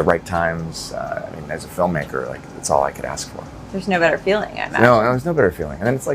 the right times. I mean, as a filmmaker, like, that's all I could ask for. There's no better feeling, I imagine. No, there's no better feeling. And then it's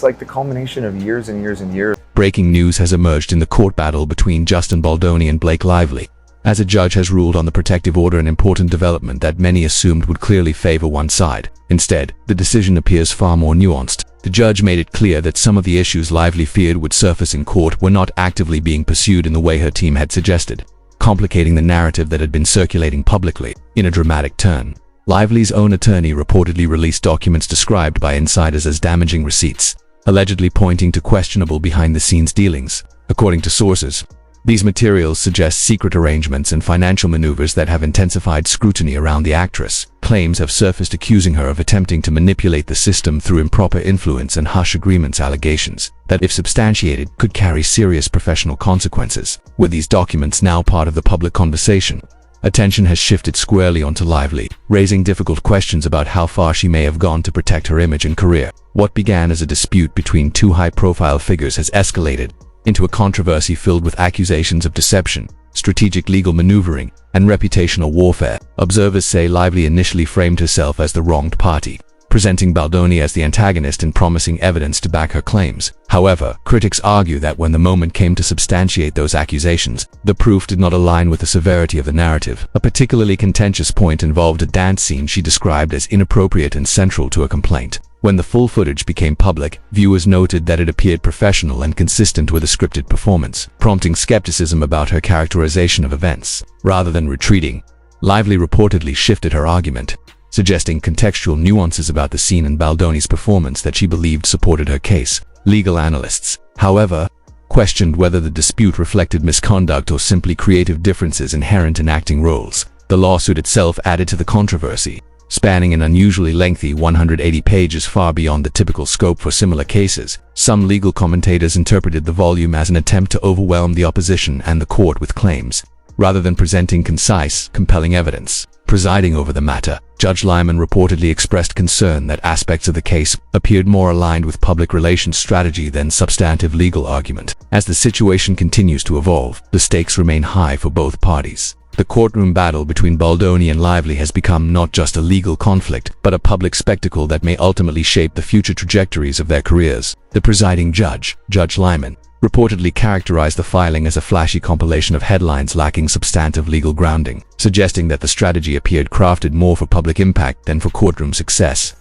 like the culmination of years and years and years. Breaking news has emerged in the court battle between Justin Baldoni and Blake Lively, as a judge has ruled on the protective order, an important development that many assumed would clearly favor one side. Instead, the decision appears far more nuanced. The judge made it clear that some of the issues Lively feared would surface in court were not actively being pursued in the way her team had suggested, complicating the narrative that had been circulating publicly. In a dramatic turn, Lively's own attorney reportedly released documents described by insiders as damaging receipts, allegedly pointing to questionable behind-the-scenes dealings. According to sources, these materials suggest secret arrangements and financial maneuvers that have intensified scrutiny around the actress. Claims have surfaced accusing her of attempting to manipulate the system through improper influence and hush agreements, allegations that, if substantiated, could carry serious professional consequences. With these documents now part of the public conversation, attention has shifted squarely onto Lively, raising difficult questions about how far she may have gone to protect her image and career. What began as a dispute between two high-profile figures has escalated into a controversy filled with accusations of deception, strategic legal maneuvering, and reputational warfare. Observers say Lively initially framed herself as the wronged party, presenting Baldoni as the antagonist and promising evidence to back her claims. However, critics argue that when the moment came to substantiate those accusations, the proof did not align with the severity of the narrative. A particularly contentious point involved a dance scene she described as inappropriate and central to a complaint. When the full footage became public, viewers noted that it appeared professional and consistent with a scripted performance, prompting skepticism about her characterization of events. Rather than retreating, Lively reportedly shifted her argument, suggesting contextual nuances about the scene and Baldoni's performance that she believed supported her case. Legal analysts, however, questioned whether the dispute reflected misconduct or simply creative differences inherent in acting roles. The lawsuit itself added to the controversy, spanning an unusually lengthy 180 pages, far beyond the typical scope for similar cases. Some legal commentators interpreted the volume as an attempt to overwhelm the opposition and the court with claims, rather than presenting concise, compelling evidence. Presiding over the matter, Judge Lyman reportedly expressed concern that aspects of the case appeared more aligned with public relations strategy than substantive legal argument. As the situation continues to evolve, the stakes remain high for both parties. The courtroom battle between Baldoni and Lively has become not just a legal conflict, but a public spectacle that may ultimately shape the future trajectories of their careers. The presiding judge, Judge Lyman, reportedly characterized the filing as a flashy compilation of headlines lacking substantive legal grounding, suggesting that the strategy appeared crafted more for public impact than for courtroom success.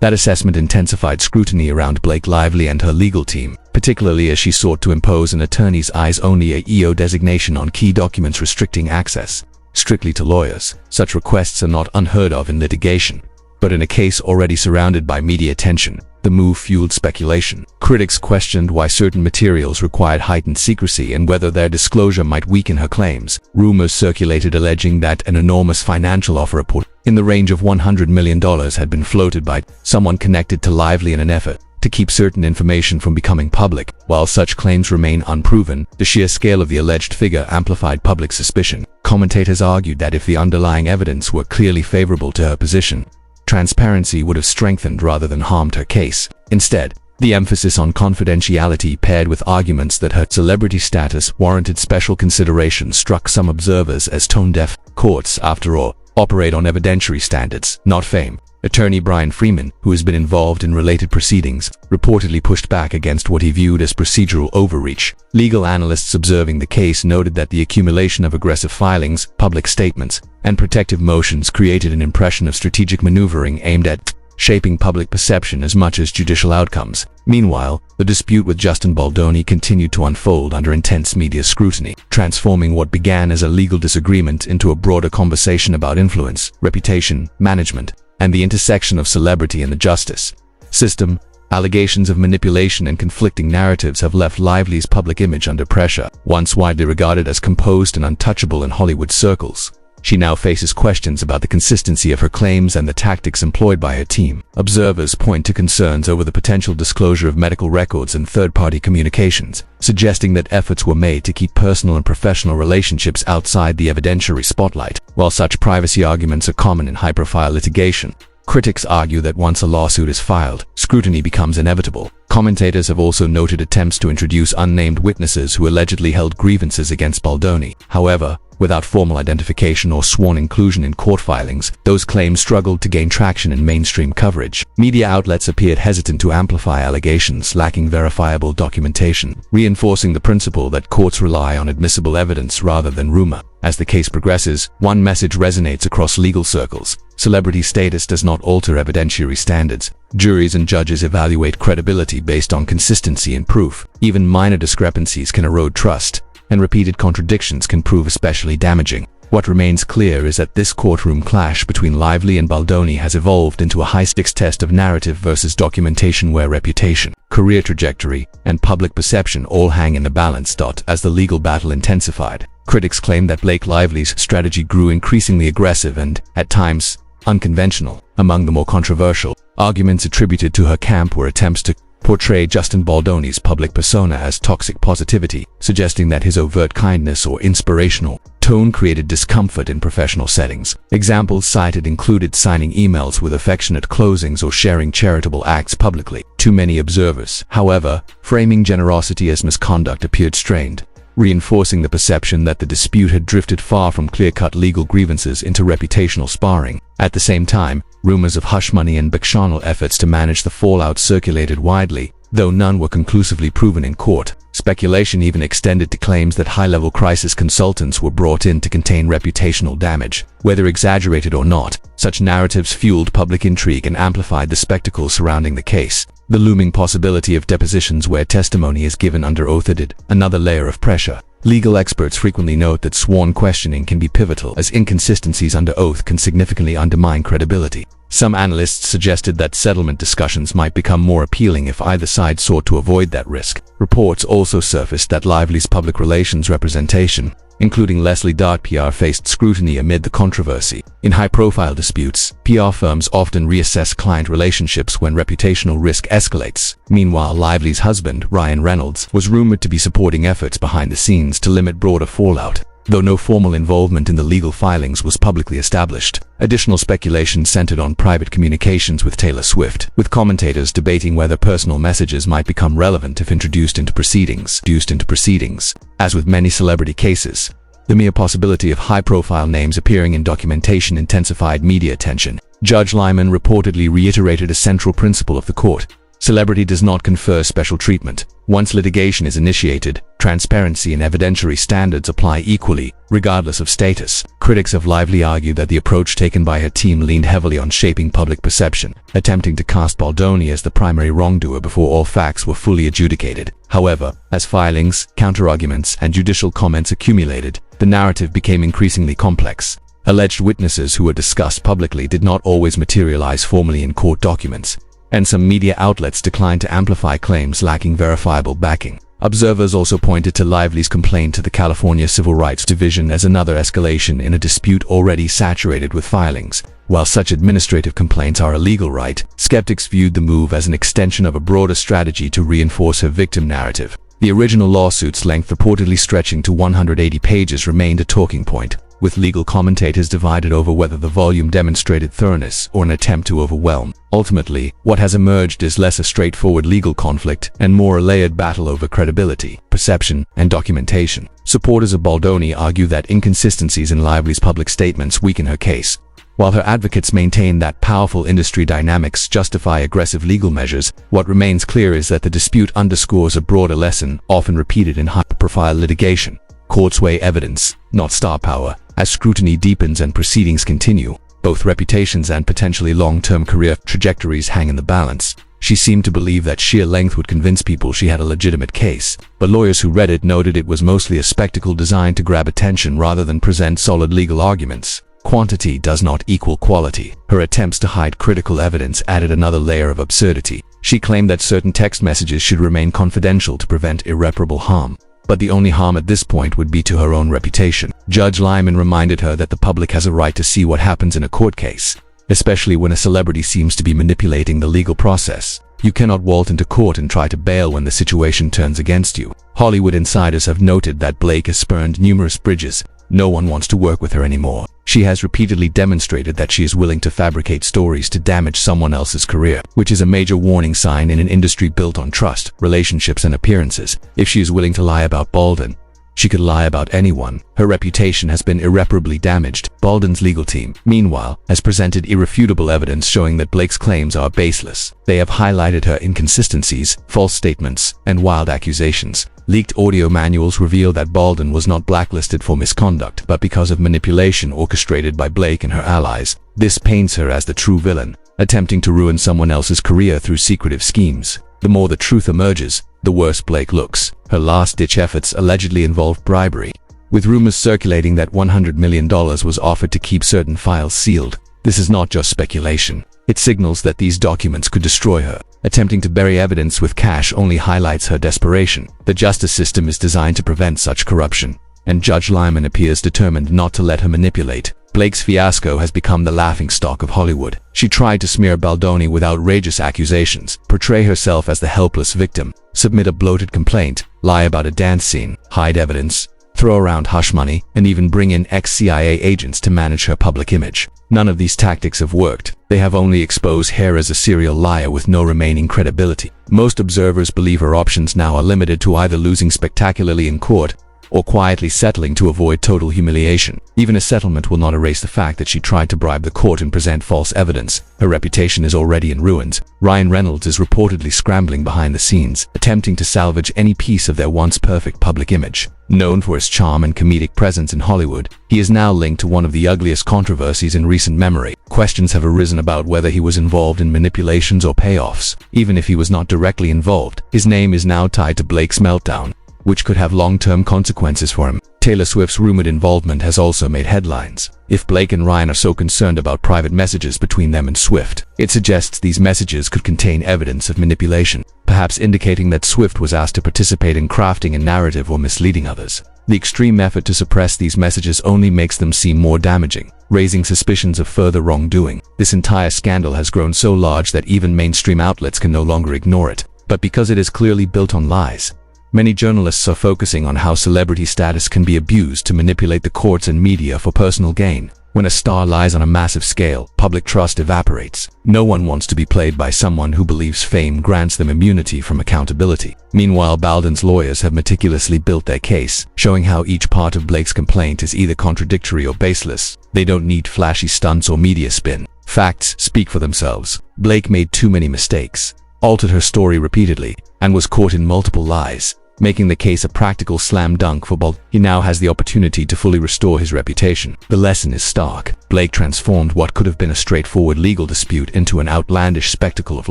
That assessment intensified scrutiny around Blake Lively and her legal team, particularly as she sought to impose an attorney's eyes-only AEO designation on key documents restricting access strictly to lawyers. Such requests are not unheard of in litigation, but in a case already surrounded by media attention, the move fueled speculation. Critics questioned why certain materials required heightened secrecy and whether their disclosure might weaken her claims. Rumors circulated alleging that an enormous financial offer report in the range of $100 million had been floated by someone connected to Lively in an effort to keep certain information from becoming public. While such claims remain unproven, the sheer scale of the alleged figure amplified public suspicion. Commentators argued that if the underlying evidence were clearly favorable to her position, transparency would have strengthened rather than harmed her case. Instead, the emphasis on confidentiality paired with arguments that her celebrity status warranted special consideration struck some observers as tone-deaf. Courts, after all, operate on evidentiary standards, not fame. Attorney Brian Freeman, who has been involved in related proceedings, reportedly pushed back against what he viewed as procedural overreach. Legal analysts observing the case noted that the accumulation of aggressive filings, public statements, and protective motions created an impression of strategic maneuvering aimed at shaping public perception as much as judicial outcomes. Meanwhile, the dispute with Justin Baldoni continued to unfold under intense media scrutiny, transforming what began as a legal disagreement into a broader conversation about influence, reputation, management, and the intersection of celebrity and the justice system. Allegations of manipulation and conflicting narratives have left Lively's public image under pressure. Once widely regarded as composed and untouchable in Hollywood circles, she now faces questions about the consistency of her claims and the tactics employed by her team. Observers point to concerns over the potential disclosure of medical records and third-party communications, suggesting that efforts were made to keep personal and professional relationships outside the evidentiary spotlight. While such privacy arguments are common in high-profile litigation, critics argue that once a lawsuit is filed, scrutiny becomes inevitable. Commentators have also noted attempts to introduce unnamed witnesses who allegedly held grievances against Baldoni. However, without formal identification or sworn inclusion in court filings, those claims struggled to gain traction in mainstream coverage. Media outlets appeared hesitant to amplify allegations lacking verifiable documentation, reinforcing the principle that courts rely on admissible evidence rather than rumor. As the case progresses, one message resonates across legal circles: celebrity status does not alter evidentiary standards. Juries and judges evaluate credibility based on consistency in proof. Even minor discrepancies can erode trust, and repeated contradictions can prove especially damaging. What remains clear is that this courtroom clash between Lively and Baldoni has evolved into a high-stakes test of narrative versus documentation, where reputation, career trajectory, and public perception all hang in the balance. As the legal battle intensified, critics claim that Blake Lively's strategy grew increasingly aggressive and, at times, unconventional. Among the more controversial arguments attributed to her camp were attempts to portray Justin Baldoni's public persona as toxic positivity, suggesting that his overt kindness or inspirational tone created discomfort in professional settings. Examples cited included signing emails with affectionate closings or sharing charitable acts publicly. To many observers, however, framing generosity as misconduct appeared strained, reinforcing the perception that the dispute had drifted far from clear-cut legal grievances into reputational sparring. At the same time, rumors of hush money and bacchanal efforts to manage the fallout circulated widely, though none were conclusively proven in court. Speculation even extended to claims that high-level crisis consultants were brought in to contain reputational damage. Whether exaggerated or not, such narratives fueled public intrigue and amplified the spectacle surrounding the case. The looming possibility of depositions where testimony is given under oath added another layer of pressure. Legal experts frequently note that sworn questioning can be pivotal, as inconsistencies under oath can significantly undermine credibility. Some analysts suggested that settlement discussions might become more appealing if either side sought to avoid that risk. Reports also surfaced that Lively's public relations representation, including Leslie Dart PR, faced scrutiny amid the controversy. In high-profile disputes, PR firms often reassess client relationships when reputational risk escalates. Meanwhile, Lively's husband, Ryan Reynolds, was rumored to be supporting efforts behind the scenes to limit broader fallout, though no formal involvement in the legal filings was publicly established. Additional speculation centered on private communications with Taylor Swift, with commentators debating whether personal messages might become relevant if introduced into proceedings. As with many celebrity cases, the mere possibility of high-profile names appearing in documentation intensified media attention. Judge Lyman reportedly reiterated a central principle of the court: celebrity does not confer special treatment. Once litigation is initiated, transparency and evidentiary standards apply equally, regardless of status. Critics of Lively argue that the approach taken by her team leaned heavily on shaping public perception, attempting to cast Baldoni as the primary wrongdoer before all facts were fully adjudicated. However, as filings, counterarguments, and judicial comments accumulated, the narrative became increasingly complex. Alleged witnesses who were discussed publicly did not always materialize formally in court documents, and some media outlets declined to amplify claims lacking verifiable backing. Observers also pointed to Lively's complaint to the California Civil Rights Division as another escalation in a dispute already saturated with filings. While such administrative complaints are a legal right, skeptics viewed the move as an extension of a broader strategy to reinforce her victim narrative. The original lawsuit's length, reportedly stretching to 180 pages, remained a talking point, with legal commentators divided over whether the volume demonstrated thoroughness or an attempt to overwhelm. Ultimately, what has emerged is less a straightforward legal conflict and more a layered battle over credibility, perception, and documentation. Supporters of Baldoni argue that inconsistencies in Lively's public statements weaken her case, while her advocates maintain that powerful industry dynamics justify aggressive legal measures. What remains clear is that the dispute underscores a broader lesson often repeated in high-profile litigation: courts weigh evidence, not star power. As scrutiny deepens and proceedings continue, both reputations and potentially long-term career trajectories hang in the balance. She seemed to believe that sheer length would convince people she had a legitimate case, but lawyers who read it noted it was mostly a spectacle designed to grab attention rather than present solid legal arguments. Quantity does not equal quality. Her attempts to hide critical evidence added another layer of absurdity. She claimed that certain text messages should remain confidential to prevent irreparable harm, but the only harm at this point would be to her own reputation. Judge Lyman reminded her that the public has a right to see what happens in a court case, especially when a celebrity seems to be manipulating the legal process. You cannot waltz into court and try to bail when the situation turns against you. Hollywood insiders have noted that Blake has burned numerous bridges. No one wants to work with her anymore. She has repeatedly demonstrated that she is willing to fabricate stories to damage someone else's career, which is a major warning sign in an industry built on trust, relationships, and appearances. If she is willing to lie about Baldwin, she could lie about anyone. Her reputation has been irreparably damaged. Baldwin's legal team, meanwhile, has presented irrefutable evidence showing that Blake's claims are baseless. They have highlighted her inconsistencies, false statements, and wild accusations. Leaked audio manuals reveal that Baldwin was not blacklisted for misconduct, but because of manipulation orchestrated by Blake and her allies. This paints her as the true villain, attempting to ruin someone else's career through secretive schemes. The more the truth emerges, the worse Blake looks. Her last-ditch efforts allegedly involved bribery, with rumors circulating that $100 million was offered to keep certain files sealed. This is not just speculation. It signals that these documents could destroy her. Attempting to bury evidence with cash only highlights her desperation. The justice system is designed to prevent such corruption, and Judge Lyman appears determined not to let her manipulate. Blake's fiasco has become the laughingstock of Hollywood. She tried to smear Baldoni with outrageous accusations, portray herself as the helpless victim, submit a bloated complaint, lie about a dance scene, hide evidence, throw around hush money, and even bring in ex-CIA agents to manage her public image. None of these tactics have worked. They have only exposed her as a serial liar with no remaining credibility. Most observers believe her options now are limited to either losing spectacularly in court or quietly settling to avoid total humiliation. Even a settlement will not erase the fact that she tried to bribe the court and present false evidence. Her reputation is already in ruins. Ryan Reynolds is reportedly scrambling behind the scenes, attempting to salvage any piece of their once perfect public image. Known for his charm and comedic presence in Hollywood, he is now linked to one of the ugliest controversies in recent memory. Questions have arisen about whether he was involved in manipulations or payoffs. Even if he was not directly involved, his name is now tied to Blake's meltdown, which could have long-term consequences for him. Taylor Swift's rumored involvement has also made headlines. If Blake and Ryan are so concerned about private messages between them and Swift, it suggests these messages could contain evidence of manipulation, perhaps indicating that Swift was asked to participate in crafting a narrative or misleading others. The extreme effort to suppress these messages only makes them seem more damaging, raising suspicions of further wrongdoing. This entire scandal has grown so large that even mainstream outlets can no longer ignore it. But because it is clearly built on lies, many journalists are focusing on how celebrity status can be abused to manipulate the courts and media for personal gain. When a star lies on a massive scale, public trust evaporates. No one wants to be played by someone who believes fame grants them immunity from accountability. Meanwhile, Baldwin's lawyers have meticulously built their case, showing how each part of Blake's complaint is either contradictory or baseless. They don't need flashy stunts or media spin. Facts speak for themselves. Blake made too many mistakes, altered her story repeatedly, and was caught in multiple lies, making the case a practical slam dunk for Baldwin. He now has the opportunity to fully restore his reputation. The lesson is stark. Blake transformed what could have been a straightforward legal dispute into an outlandish spectacle of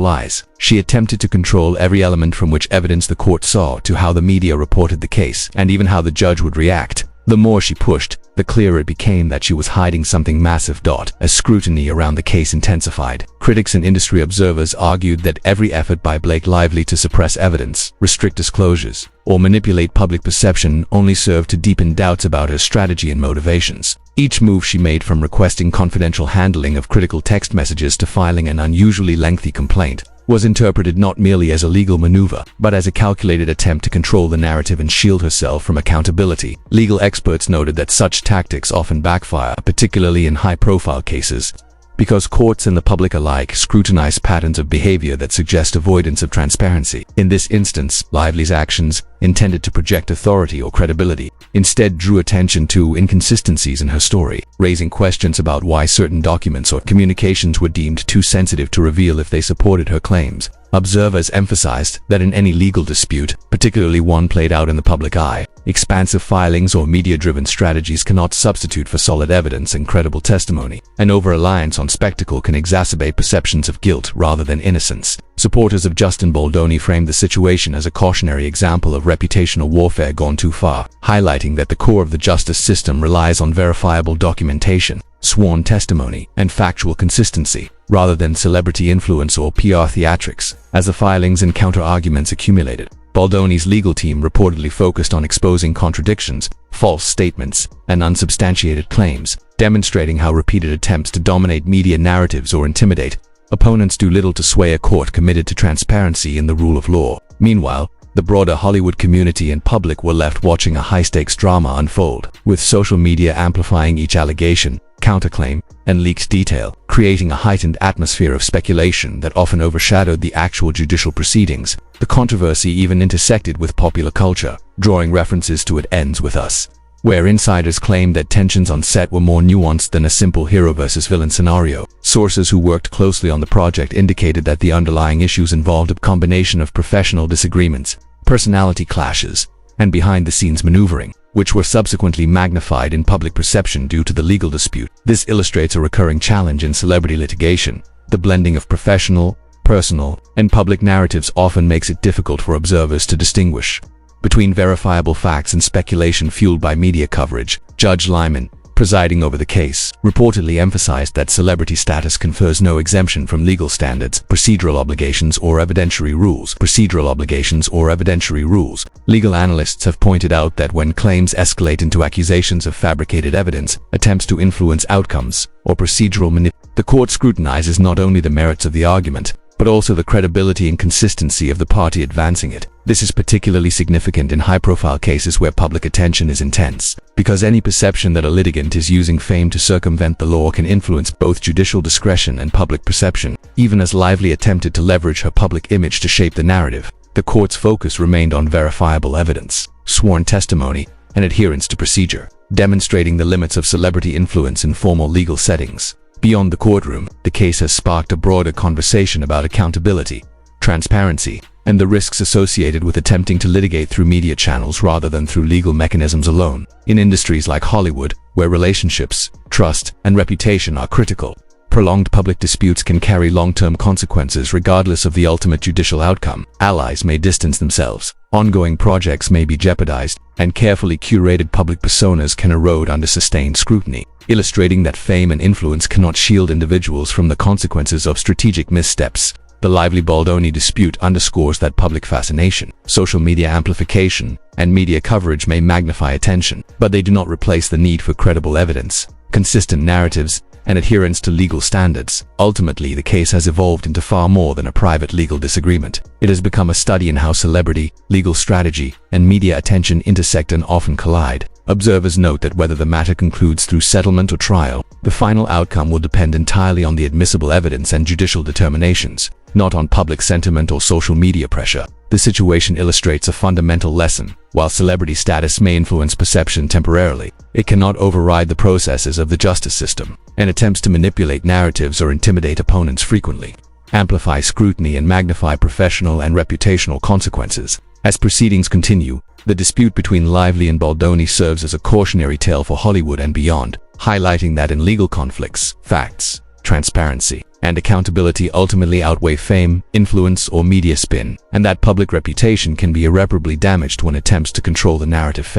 lies. She attempted to control every element, from which evidence the court saw to how the media reported the case, and even how the judge would react. The more she pushed, the clearer it became that she was hiding something massive. As scrutiny around the case intensified, critics and industry observers argued that every effort by Blake Lively to suppress evidence, restrict disclosures, or manipulate public perception only served to deepen doubts about her strategy and motivations. Each move she made, from requesting confidential handling of critical text messages to filing an unusually lengthy complaint, was interpreted not merely as a legal maneuver, but as a calculated attempt to control the narrative and shield herself from accountability. Legal experts noted that such tactics often backfire, particularly in high-profile cases, because courts and the public alike scrutinize patterns of behavior that suggest avoidance of transparency. In this instance, Lively's actions, intended to project authority or credibility, instead drew attention to inconsistencies in her story, raising questions about why certain documents or communications were deemed too sensitive to reveal if they supported her claims. Observers emphasized that in any legal dispute, particularly one played out in the public eye, expansive filings or media-driven strategies cannot substitute for solid evidence and credible testimony. An over-reliance on spectacle can exacerbate perceptions of guilt rather than innocence. Supporters of Justin Baldoni framed the situation as a cautionary example of reputational warfare gone too far, highlighting that the core of the justice system relies on verifiable documentation, sworn testimony, and factual consistency, rather than celebrity influence or PR theatrics. As the filings and counter-arguments accumulated, Baldoni's legal team reportedly focused on exposing contradictions, false statements, and unsubstantiated claims, demonstrating how repeated attempts to dominate media narratives or intimidate opponents do little to sway a court committed to transparency and the rule of law. Meanwhile, the broader Hollywood community and public were left watching a high-stakes drama unfold, with social media amplifying each allegation, counterclaim, and leaked detail, creating a heightened atmosphere of speculation that often overshadowed the actual judicial proceedings. The controversy even intersected with popular culture, drawing references to It Ends With Us, where insiders claimed that tensions on set were more nuanced than a simple hero versus villain scenario. Sources who worked closely on the project indicated that the underlying issues involved a combination of professional disagreements, personality clashes, and behind-the-scenes maneuvering, which were subsequently magnified in public perception due to the legal dispute. This illustrates a recurring challenge in celebrity litigation. The blending of professional, personal, and public narratives often makes it difficult for observers to distinguish between verifiable facts and speculation fueled by media coverage. Judge Lyman, presiding over the case, reportedly emphasized that celebrity status confers no exemption from legal standards, procedural obligations, or evidentiary rules. Legal analysts have pointed out that when claims escalate into accusations of fabricated evidence, attempts to influence outcomes, or procedural manipulation, the court scrutinizes not only the merits of the argument, but also the credibility and consistency of the party advancing it. This is particularly significant in high-profile cases where public attention is intense, because any perception that a litigant is using fame to circumvent the law can influence both judicial discretion and public perception. Even as Lively attempted to leverage her public image to shape the narrative, the court's focus remained on verifiable evidence, sworn testimony, and adherence to procedure, demonstrating the limits of celebrity influence in formal legal settings. Beyond the courtroom, the case has sparked a broader conversation about accountability, transparency, and the risks associated with attempting to litigate through media channels rather than through legal mechanisms alone. In industries like Hollywood, where relationships, trust, and reputation are critical, prolonged public disputes can carry long-term consequences regardless of the ultimate judicial outcome. Allies may distance themselves, ongoing projects may be jeopardized, and carefully curated public personas can erode under sustained scrutiny, illustrating that fame and influence cannot shield individuals from the consequences of strategic missteps. The Lively-Baldoni dispute underscores that public fascination, social media amplification, and media coverage may magnify attention, but they do not replace the need for credible evidence, consistent narratives, and adherence to legal standards. Ultimately, the case has evolved into far more than a private legal disagreement. It has become a study in how celebrity, legal strategy, and media attention intersect and often collide. Observers note that whether the matter concludes through settlement or trial, the final outcome will depend entirely on the admissible evidence and judicial determinations, not on public sentiment or social media pressure. The situation illustrates a fundamental lesson. While celebrity status may influence perception temporarily, it cannot override the processes of the justice system, and attempts to manipulate narratives or intimidate opponents frequently amplify scrutiny and magnify professional and reputational consequences. As proceedings continue, the dispute between Lively and Baldoni serves as a cautionary tale for Hollywood and beyond, highlighting that in legal conflicts, facts, transparency, and accountability ultimately outweigh fame, influence, or media spin, and that public reputation can be irreparably damaged when attempts to control the narrative fail.